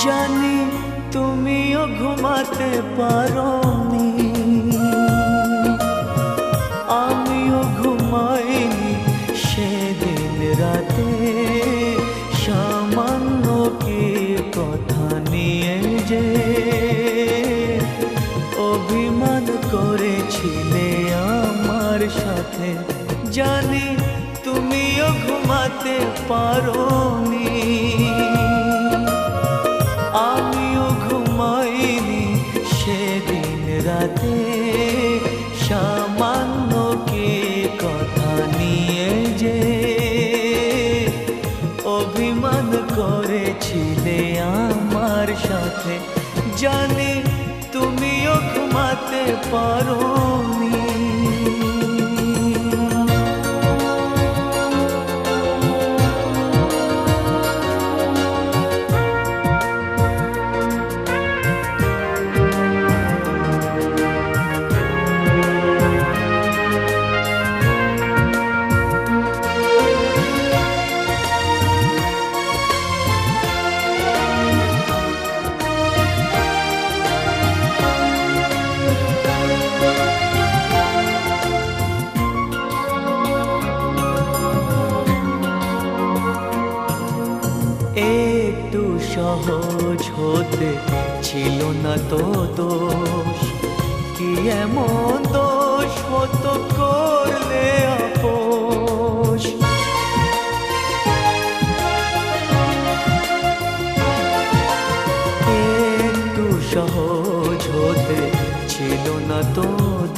জানি তুমিও ঘুমাতে পারোনি, আমিও ঘুমাইনি সেদিন রাতে। সামান্য কি কথা নিয়ে যে অভিমান করেছিলে আমার সাথে, জানি তুমিও ঘুমাতে পারোনি, আমিও ঘুমাইনি সেদিন রাতে। সামান্য কি কথা নিয়ে যে অভিমান করেছিলে আমার সাথে, জানি তুমিও ঘুমাতে পারোনি। একটু সহজ হতে ছিল না তো দোষ, কি এমন দোষ হতো করলে আপোষ। একটু সহজ হতে ছিল না তো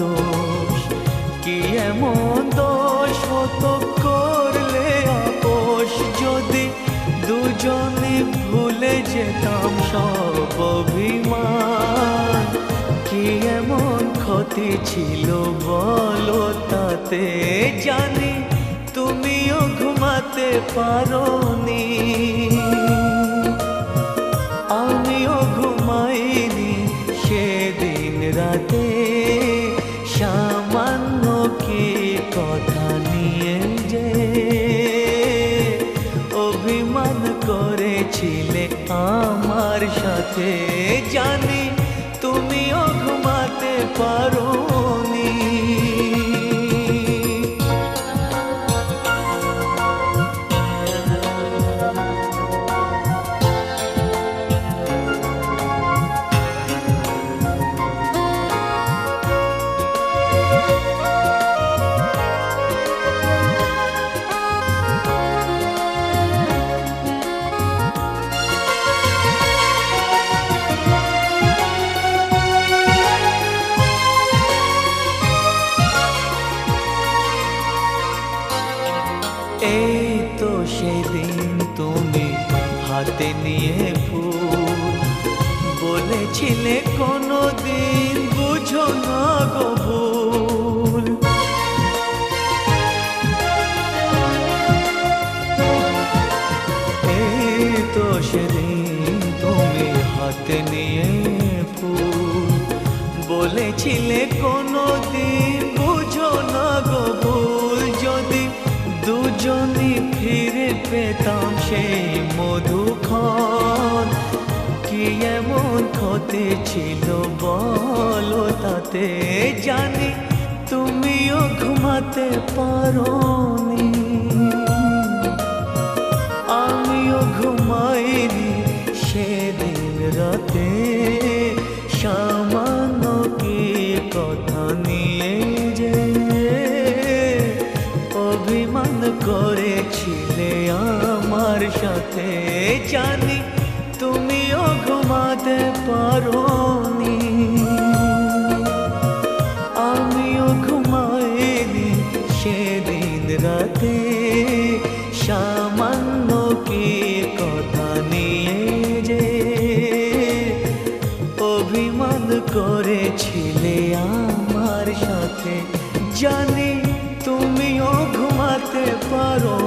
দোষ, কি এমন দোষ হতো করলে আপোষ। যদি দুজনে ভুলে যেতাম সব অভিমান, কি এমন ক্ষতি ছিল বলো তাতে। জানি তুমিও ঘুমাতে পারোনি, আমিও ঘুমাইনি সেদিন রাতে। সামান্য কি কথা নিয়ে যে অভিমান করেছিলে আমার সাথে, জানি তুমিও ঘুমাতে পারোনি। এই তো সেদিন তুমি হাতে নিয়ে ফুল, বলেছিলে কোনোদিন বুঝো না গো ভুল। এই তো সেদিন তুমি হাতে নিয়ে ফুল, বলেছিলে কোনোদিন বুঝো না গো ভুল। যদি দুজনই ফিরে পেতাম সেই মধুক্ষণ, কি এমন ক্ষতি ছিল বলো তাতে। জানি তুমিও ঘুমাতে পারোনি, আমিও ঘুমাইনি সেদিন রাতে। সামান্য কি কথা নিয়ে যে অভিমান করেছিলে আমার সাথে, জানি তুমিও ঘুমাতে পারোনি, আমিও ঘুমাইনি সেদিন রাতে। সামান্য কি কথা নিয়ে যে অভিমান করেছিলে আমার সাথে, জানি তুমিও ঘুমাতে পারো।